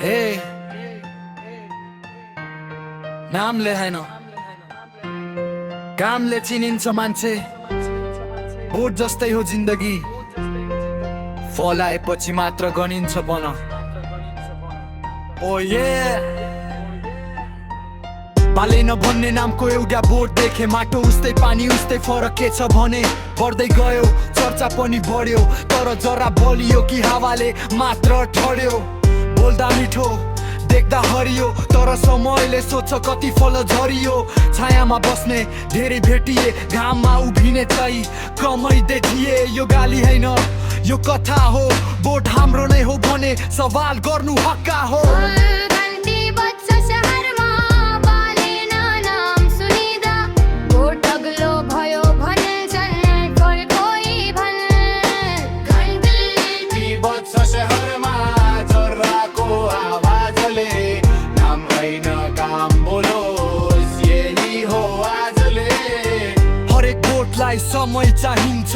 ए नामले हैन कामले चिनिन्छ मान्छे। बोट जस्तै हो जिन्दगी, फलाएपछि मात्र गनिन्छ बन। ओ ये पालेन भन्ने नामको एउटा बोट देखे, माटो उस्तै पानी उस्तै फरक के छ भने। बढ्दै गयो चर्चा पनि बढ्यो, तर जरा बलियो कि हावाले मात्र ठड्यो। बोल्दा मिठो देख्दा हरियो, तर समयले सोच कति फल झरियो। छायामा बस्ने धेरै भेटिए, घाममा उभिने चाहिँ कमै देखिए। यो गाली हैन यो कथा हो, बोट हाम्रो नै हो भने सवाल गर्नु हक्का हो। समय चाहिन्छ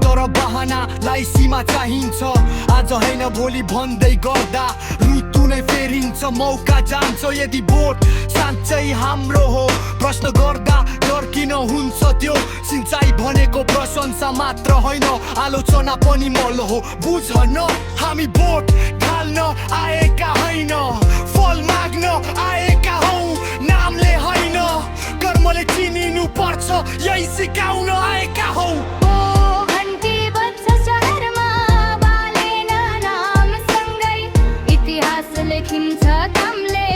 तर बहानालाई सीमा चाहिन्छ। आज हैन भोलि भन्दै गर्दा ऋतु नै फेरिन्छ, मौका जान्छ। यदि बोट साँच्चै हाम्रो हो प्रश्न गर्दा डर किन हुन्छ त्यो? सिंचाइ भनेको प्रशंसा मात्र होइन, आलोचना पनि मल हो। बुझ न हामी बोट ढाल्न आएका होइन, फल माग्न आएका हौ। नामले होइन कर्मले चिनिनु पर्छ, यही सिकाउन आएका हौ। लेखिन्छ कामले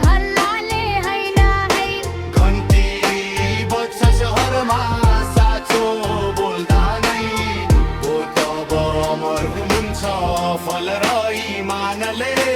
हल्लाले हैन है। घन्टी बज्छ शहरमा साँचो बोल्दा नै, बोट अब अमर हुन्छ फल र इमानले।